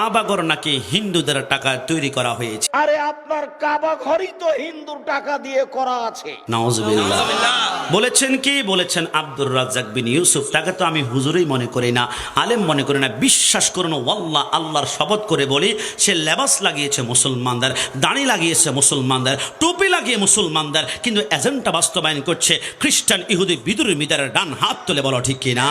কাবাঘর নাকি হিন্দুদের টাকা তৈরি করা হয়েছে। আরে আপনার কাবা ঘরই তো হিন্দুর টাকা দিয়ে করা আছে। নাউজুবিল্লাহ। বলেছেন কি? বলেছেন আব্দুর রাজ্জাক বিন ইউসুফ। তাকে তো আমি হুজুরই মনে করি না, আলেম মনে করি না। বিশ্বাস করুন ওয়াল্লাহ, আল্লাহর শপথ করে বলি, সে লেবাস লাগিয়েছে মুসলমানদের, দাড়ি লাগিয়েছে মুসলমানদের, টুপি লাগিয়ে মুসলমানদের, কিন্তু এজেন্ডা বাস্তবায়ন করছে খ্রিস্টান ইহুদি বিদ্রোহীদের। ডান হাত তুলে বলো ঠিক কিনা?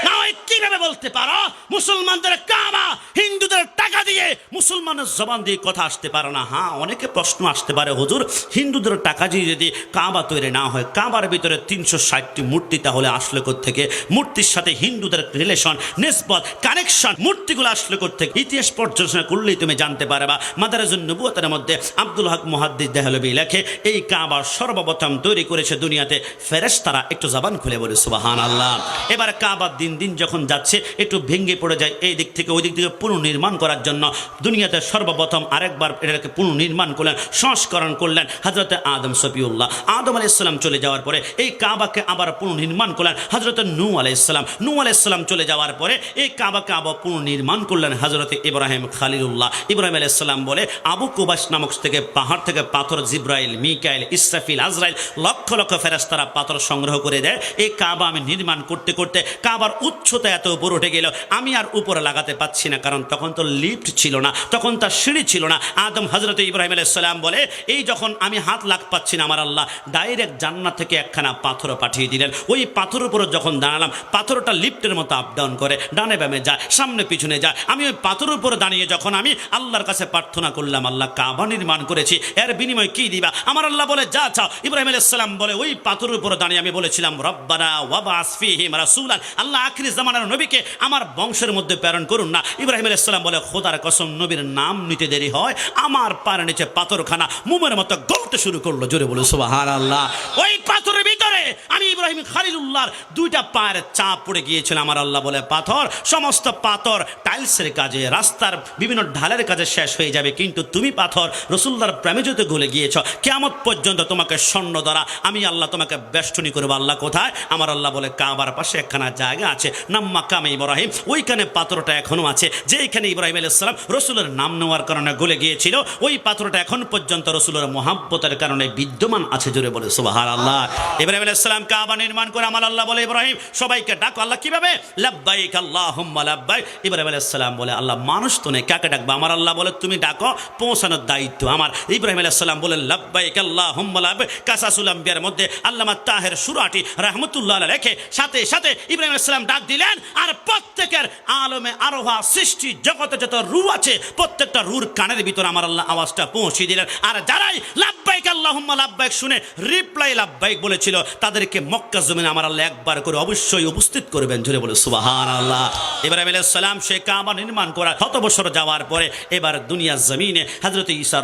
না কিভাবে বলতে পারো মুসলমানদের কাবা হিন্দুদের টাকা দিয়ে? মুসলমানের জবান দিয়ে কথা আসতে পারে না। হ্যাঁ, অনেকে প্রশ্ন আসতে পারে, হুজুর হিন্দুদের টাকা দিয়ে যদি কাবা তৈরি না হয়, কাবার ভিতরে 360টি মূর্তি তাহলে আসলে থেকে? মূর্তির সাথে হিন্দুদের রিলেশন, নিসবত, কানেকশন, মূর্তিগুলো আসলে থেকে? ইতিহাস পর্যালোচনা করলেই তুমি জানতে পারবা। মাদারিজুন নবুওয়াতের মধ্যে আব্দুল হক মুহাদ্দিস দেহলভী লেখে, এই কাবা সর্বপ্রথম তৈরি করেছে দুনিয়াতে ফেরেশতারা। একটু জবান খুলে বলে সুবহানাল্লাহ। এবার কাবা দিন দিন যখন যাচ্ছে একটু ভেঙে পড়ে যায়, এই দিক থেকে ওই দিক থেকে পুনর্নির্মাণ করার জন্য দুনিয়াতে সর্বপ্রথম আরেকবার এটাকে পুনর্নির্মাণ করলেন, সংস্করণ করলেন হযরতে আদম সফিউল্লাহ। আদম আলাইহিস সালাম চলে যাওয়ার পরে এই কাবাকে আবার পুনর্নির্মাণ করলেন হযরতে নূহ আলাইহিস সালাম। নূহ আলাইহিস সালাম চলে যাওয়ার পরে এই কাবাকে আবার পুনর্নির্মাণ করলেন হযরতে ইব্রাহিম খলিলুল্লাহ। ইব্রাহিম আলাইহিস সালাম বলে আবু কুবাস নামক থেকে পাহাড় থেকে পাথর, জিব্রাইল, মিকাইল, ইসরাফিল, আজরাইল লক্ষ লক্ষ ফেরেশতারা পাথর সংগ্রহ করে দেয়। এই কাবা আমি নির্মাণ করতে করতে কাবার উচ্চতা এত উপর উঠে গেল, আমি আর উপরে লাগাতে পাচ্ছি না, কারণ তখন তো লিফট ছিল না, তখন তার সিঁড়ি ছিল না। আদম হযরত ইব্রাহিম আলাইহিস সালাম বলে, এই যখন আমি হাত লাগ পাচ্ছি না, আমার আল্লাহ ডাইরেক্ট জান্নাত থেকে একখানা পাথর পাঠিয়ে দিলেন। ওই পাথরের উপরে যখন দাঁড়ালাম, পাথরটা লিফটের মতো আপ ডাউন করে, ডানে বামে যায়, সামনে পিছনে যায়। আমি ওই পাথরের উপরে দাঁড়িয়ে যখন আমি আল্লাহর কাছে প্রার্থনা করলাম, আল্লাহ কাবা নির্মাণ করেছি, এর বিনিময়ে কি দিবা? আমার আল্লাহ বলে যা চাও। ইব্রাহিম আলাইহিস সালাম বলে, ওই পাথরের উপরে দাঁড়িয়ে আমি বলেছিলাম, রব্বানা ওয়াবাস ফীহিম রাসূলান, আল্লাহ আখির জামানার নবীকে আমার বংশের মধ্যে প্রেরণ করুন না। ইব্রাহিম আলাইহিস সালাম বলে, খোদার কসম, নবীর নাম নিতে দেরি হয়, আমার পায়ের নিচে পাথরখানা মোমের মতো গলতে শুরু করলো। জোরে বলে সুবহানাল্লাহ। ওই পাথরের ভিতরে আমি ইব্রাহিম খলিলুল্লাহর দুইটা পায়ের চাপ পড়ে গিয়েছিল। আমার আল্লাহ বলে, পাথর, সমস্ত পাথর টাইলসের কাজে, রাস্তার বিভিন্ন ঢালের কাজে শেষ হয়ে যাবে, কিন্তু তুমি পাথর রাসূলুল্লাহর প্রেমে যদি গলে গিয়েছ, কিয়ামত পর্যন্ত তোমাকে স্বর্ণ দ্বারা আমি আল্লাহ তোমাকে বেষ্টনী করব। আল্লাহ কোথায়? আমার আল্লাহ বলে, কাবার পাশে একখানা জায়গা আছে, নাম মাকামে ইব্রাহিম, ওইখানে পাথরটা এখনো আছে। যেখানে ইব্রাহিম আলাইহিস সালাম রাসূলের নাম নেওয়ার কারণে গলে গিয়েছিল, ওই পাথরটা এখন পর্যন্ত রাসূলের মহব্বতের কারণে বিদ্যমান আছে। জোরে বলে সুবহানাল্লাহ। ইব্রাহিম আলাইহিস সালাম কাবা নির্মাণ করে আমার আল্লাহ বলে, ইব্রাহিম সবাইকে ডাকো। আল্লাহ কিভাবে? লাব্বাইক আল্লাহুম্মা লাব্বাইক। ইব্রাহিম আলাইহিস সালাম বলে, আল্লাহ মানুষ তো নেই, কাকে ডাকবো? আমার আল্লাহ বলে, তুমি ডাকো, পৌঁছানোর দায়িত্ব আমার। ইব্রাহিম আলাইহিস সালাম বলে, লাব্বাইক আল্লাহুম্মা লাব্বাইক। কাসাসুল আম্বিয়ার মধ্যে আল্লামা তাহের সুরাটি রাহমাতুল্লাহ আলাইহি লেখে, সাথে সাথে ইব্রাহিম আলাইহিস সালাম ডাক দিলেন, আর প্রত্যেকের আলমে আরোহা সৃষ্টি জগতে যত রূহ আছে, প্রত্যেকটা রূহর কানের ভিতর আমার আল্লাহ আওয়াজটা পৌঁছে দিলেন। আর যারাই লাব্বাইক আল্লাহুম্মা লাব্বাইক শুনে রিপ্লাই লাব্বাইক বলেছিল, তাদেরকে মক্কা জমিনে আমার আল্লাহ একবার করে অবশ্যই উপস্থিত করবেন। জোরে বলে সুবহানাল্লাহ। ইব্রাহিম আলাইহিস সালাম সে কাবা নির্মাণ করা শত বছর যাওয়ার পরে এবার দুনিয়ার জমিনে হযরত ঈসা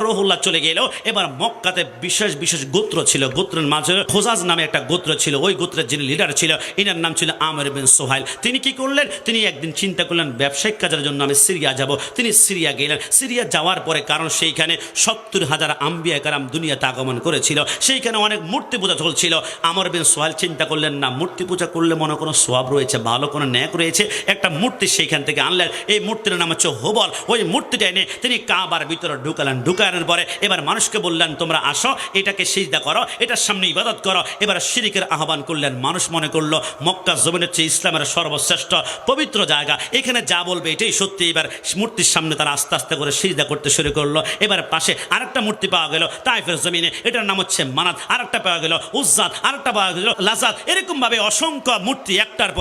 রূহুল্লাহ চলে গেল। এবার মক্কাতে বিশেষ বিশেষ গোত্র ছিল, গোত্রের মাঝে খোজাজ নামে একটা গোত্র ছিল। ওই গোত্রের যিনি লিডার ছিল, ইনার নাম ছিল আমির বিন সুহাইল। তিনি কি করলেন? তিনি একদিন চিন্তা করলেন, ব্যবসায়িক কাজের জন্য আমি সিরিয়া যাব। তিনি সিরিয়া গেলেন। সিরিয়া যাওয়ার পরে, কারণ সেইখানে 70,000 আম্বিয়া কারাম দুনিয়াতে আগমন করেছিল, সেইখানে অনেক মূর্তি পূজা চলছিল। আমির বিন সুহাইল চিন্তা করলেন, না, মূর্তি পূজা করলে মনে কোনো সওয়াব রয়েছে, ভালো কোনো ন্যাক রয়েছে, একটা মূর্তি সেইখান থেকে আনলেন। এই মূর্তির নাম হচ্ছে হুবল। ওই মূর্তিটা এনে তিনি কাবার ভিতরে ঢুকানোর পরে এবার মানুষকে বললেন, তোমরা আসো, এটাকে সিজদা করো, এটার সামনে ইবাদত করো। এবার শিরকের আহ্বান করলেন। মানুষ মনে করলো মক্কা জমিনের চেয়ে ইসলামের সর্বশ্রেষ্ঠ পবিত্র জায়গা, এখানে যা বলবে এটাই সত্যি। এবার মূর্তির সামনে তারা আস্তে আস্তে করে সিজদা করতে শুরু করলো। এবার পাশে আরেকটা মূর্তি পাওয়া গেল তাইফের জমিনে, এটার নাম হচ্ছে মানাত। আরেকটা পাওয়া গেল উজ্জাত, আরেকটা পাওয়া গেল লাজাত। এরকম ভাবে অসংখ্য মূর্তি একটার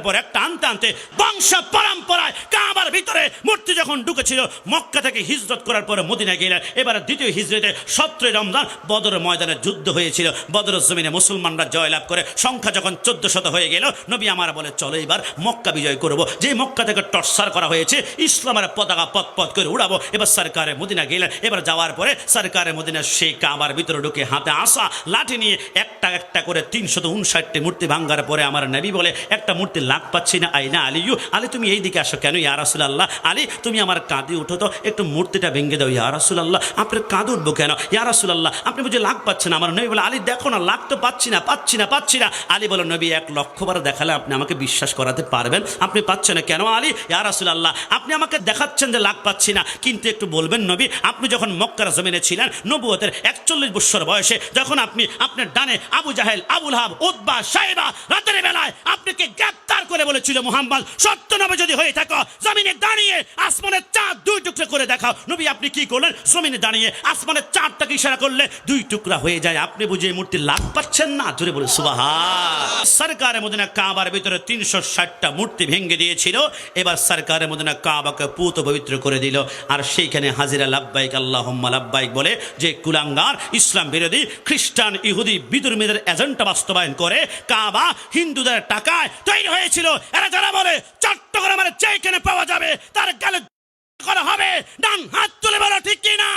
পর একটা আনতে আনতে বংশ পরম্পরায় কাবার ভিতরে মূর্তি যখন ঢুকেছিল, মক্কা থেকে হিজরত করার পরে মদিনায় গেলেন। এবার দ্বিতীয় হিজরতে 17 রমজান বদর ময়দানে যুদ্ধ হয়েছিল। বদর জমিনে মুসলমানরা জয়লাভ করে সংখ্যা যখন 1400 হয়ে গেল, নবী আমার বলে, চলো এবার মক্কা বিজয় করব। যে মক্কা থেকে টর্চার করা হয়েছে, ইসলামের পতাকা পথ করে উড়াবো। এবার সরকারে মদিনা গেলেন। এবার যাওয়ার পরে সরকারে মদিনা সেই কাবার ভিতরে ঢুকে হাতে আসা লাঠি নিয়ে একটা একটা করে 359টি মূর্তি ভাঙ্গার পরে আমার নবী বলে একটা মূর্তি লাখ পাচ্ছি না, আইনা আলিয়ু, আলী তুমি এই দিকে আসো কেন ইয়া রাসূলুল্লাহ, আলী তুমি আমার কাঁধে উঠো তো, একটু মূর্তিটা ভেঙে দাও ইয়া রাসূলুল্লাহ, আপনার কাঁধে উঠবো কেন ইয়া রাসূলুল্লাহ, আপনি বুঝে লাখ পাচ্ছেন। আমার নবী বলে আলী দেখো না লাখ তো পাচ্ছি না পাচ্ছি না পাচ্ছি না। আলী বলে নবী 1,00,000 বার দেখালে আপনি আমাকে বিশ্বাস করাতে পারবেন, আপনি পাচ্ছেন না কেন আলী ইয়া রাসূলুল্লাহ, আপনি আমাকে দেখাচ্ছেন যে লাখ পাচ্ছি না, কিন্তু একটু বলবেন নবী আপনি যখন মক্কার জমিনে ছিলেন নবুয়তের 41 বছর বয়সে, যখন আপনি আপনার ডানে আবু জাহেল, আবু লাহাব, উতবা, শাইবা রাতের বেলায় আপনাকে গ্রেফতার করে বলেছিল মুহাম্মদ সত্য নবী যদি হয়ে থাকো জমিনে দাঁড়িয়ে আসমানের চাঁদ 2 টুকরো করে দেখাও। নবী আপনি কি করলেন? জমিনে দাঁড়িয়ে আসমানের চাঁদটাকে ইশারা করলে 2 টুকরা হয়ে যায়। আপনি বুঝে এই মূর্তি লাভ পাচ্ছেন না? জোরে বলে সুবহান। সরকারে মদিনা কাবার ভিতরে 360টা মূর্তি ভেঙে দিয়েছিল, এবার সরকারে মদিনা কাবাকে পুত পবিত্র করে দিল। আর সেইখানে হাজিরা লাব্বাইক আল্লাহুম্মা লাব্বাইক বলে যে কুলাঙ্গার ইসলাম বিরোধী খ্রিস্টান ইহুদি বিধর্মীদের এজেন্ডা বাস্তবায়ন করে কাবা হিন্দুদের টাকায় তৈরি হয়েছিল। এরা যারা বলে চট্টগ্রামের যেখানে পাওয়া যাবে তার গালে করা হবে, ডান হাত তুলে বলো ঠিক কিনা।